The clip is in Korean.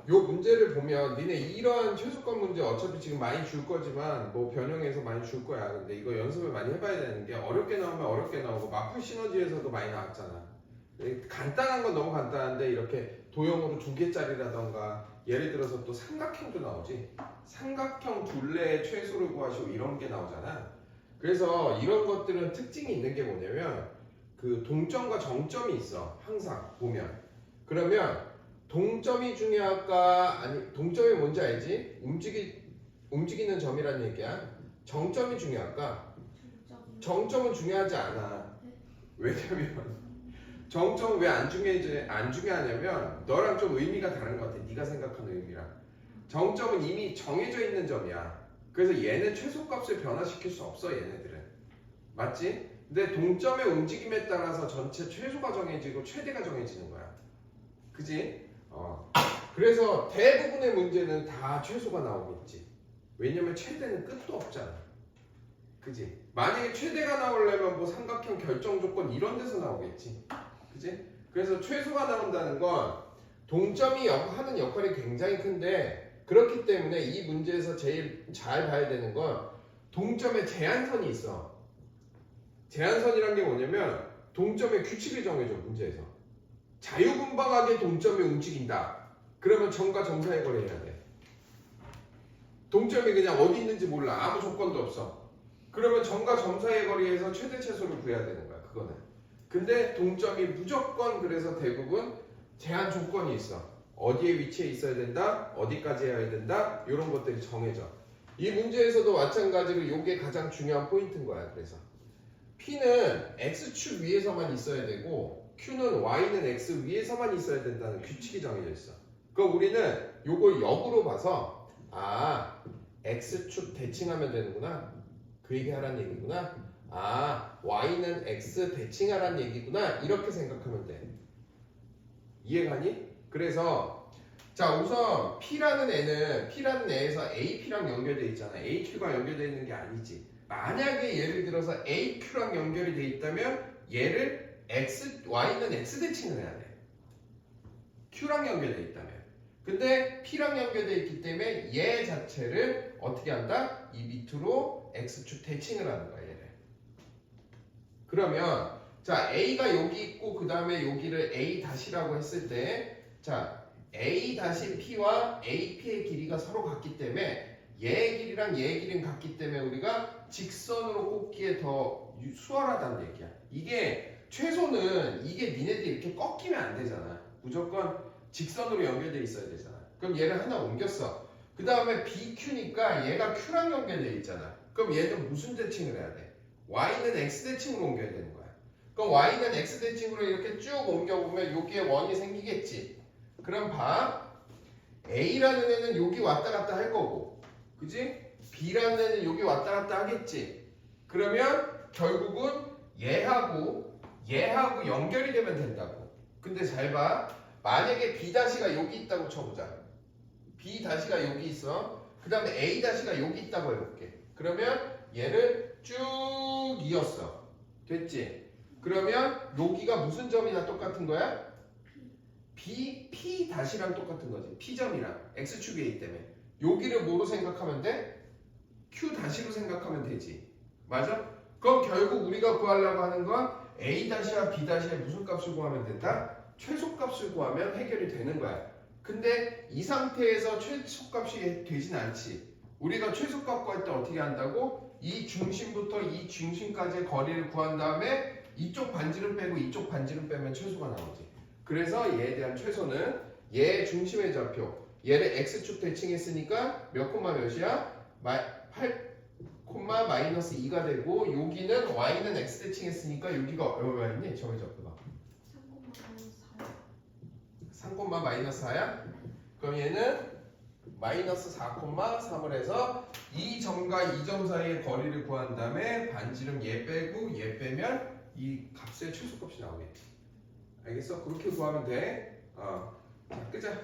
요 문제를 보면 니네 이러한 최소값 문제 어차피 지금 많이 줄 거지만 뭐 변형해서 많이 줄 거야. 근데 이거 연습을 많이 해봐야 되는 게 어렵게 나오면 어렵게 나오고 마플 시너지에서도 많이 나왔잖아. 간단한 건 너무 간단한데 이렇게 도형으로 2개짜리라던가 예를 들어서 또 삼각형도 나오지. 삼각형 둘레의 최소를 구하시오 이런 게 나오잖아. 그래서 이런 것들은 특징이 있는 게 뭐냐면 그 동점과 정점이 있어. 항상 보면. 그러면 동점이 중요할까? 아니, 동점이 뭔지 알지? 움직이는 점이란 얘기야. 정점이 중요할까? 정점은 중요하지 않아. 왜냐면 정점은 왜 안 중요하냐면 너랑 좀 의미가 다른 것 같아. 네가 생각하는 의미랑. 정점은 이미 정해져 있는 점이야. 그래서 얘는 최소값을 변화시킬 수 없어. 얘네들은. 맞지? 근데 동점의 움직임에 따라서 전체 최소가 정해지고 최대가 정해지는 거야. 그지? 그래서 대부분의 문제는 다 최소가 나오겠지. 왜냐면 최대는 끝도 없잖아. 그지? 만약에 최대가 나오려면 뭐 삼각형 결정 조건 이런 데서 나오겠지. 그지? 그래서 최소가 나온다는 건 동점이 하는 역할이 굉장히 큰데 그렇기 때문에 이 문제에서 제일 잘 봐야 되는 건 동점에 제한선이 있어. 제한선이란 게 뭐냐면 동점의 규칙을 정해줘 문제에서. 자유분방하게 동점이 움직인다. 그러면 점과 점 사이의 거리 해야 돼. 동점이 그냥 어디 있는지 몰라. 아무 조건도 없어. 그러면 점과 점 사이의 거리에서 최대 최소를 구해야 되는 거야. 그거는. 근데 동점이 무조건 그래서 대부분 제한 조건이 있어. 어디에 위치해 있어야 된다. 어디까지 해야 된다. 이런 것들이 정해져. 이 문제에서도 마찬가지로 이게 가장 중요한 포인트인 거야. 그래서 P는 X축 위에서만 있어야 되고 Q는 Y는 X 위에서만 있어야 된다는 규칙이 정해져 있어. 그럼 우리는 요걸 역으로 봐서 X축 대칭하면 되는구나. 그 얘기 하라는 얘기구나. Y는 X 대칭하라는 얘기구나. 이렇게 생각하면 돼. 이해가니? 그래서 자 우선 P라는 애에서 AP랑 연결되어 있잖아. AQ가 연결되어 있는 게 아니지. 만약에 예를 들어서 AQ랑 연결이 돼 있다면 얘를 Y는 X 대칭을 해야 돼. Q랑 연결돼 있다면. 근데 P랑 연결돼 있기 때문에 얘 자체를 어떻게 한다? 이 밑으로 X축 대칭을 하는 거야, 얘를. 그러면 자 A가 여기 있고 그 다음에 여기를 A-라고 했을 때 자 A-P와 AP의 길이가 서로 같기 때문에 얘의 길이랑 얘의 길이는 같기 때문에 우리가 직선으로 꼽기에 더 수월하다는 얘기야. 이게 최소는 이게 니네들이 이렇게 꺾이면 안 되잖아. 무조건 직선으로 연결돼 있어야 되잖아. 그럼 얘를 하나 옮겼어. 그 다음에 BQ니까 얘가 Q랑 연결돼 있잖아. 그럼 얘는 무슨 대칭을 해야 돼? Y는 X 대칭으로 옮겨야 되는 거야. 그럼 Y는 X 대칭으로 이렇게 쭉 옮겨보면 여기에 원이 생기겠지. 그럼 봐. A라는 애는 여기 왔다 갔다 할 거고. 그지? B라는 애는 여기 왔다 갔다 하겠지. 그러면 결국은 얘하고 연결이 되면 된다고. 근데 잘 봐. 만약에 B-가 여기 있다고 쳐보자. B-가 여기 있어. 그 다음에 A-가 여기 있다고 해볼게. 그러면 얘를 쭉 이었어. 됐지? 그러면 여기가 무슨 점이나 똑같은 거야? P-랑 똑같은 거지. P점이랑 X축 위에 있기 때문에. 여기를 뭐로 생각하면 돼? Q-로 생각하면 되지. 맞아? 그럼 결국 우리가 구하려고 하는 건 A-와 B-의 무슨 값을 구하면 된다? 최소값을 구하면 해결이 되는 거야. 근데 이 상태에서 최소값이 되진 않지. 우리가 최소값 구할 때 어떻게 한다고? 이 중심부터 이 중심까지의 거리를 구한 다음에 이쪽 반지름 빼고 이쪽 반지름 빼면 최소가 나오지. 그래서 얘에 대한 최소는 얘 중심의 좌표. 얘를 X축 대칭했으니까 몇 콤마 몇이야? 8, 마이너스 2가 되고 여기는 Y는 X 대칭했으니까 여기가 얼마였니? 점의 좌표가 3, 마이너스 4야? 그럼 얘는 마이너스 4,3을 해서 이 점과 이 점 사이의 거리를 구한 다음에 반지름 얘 빼고 얘 빼면 이 값의 최소값이 나오겠지. 알겠어? 그렇게 구하면 돼. 자, 끄자.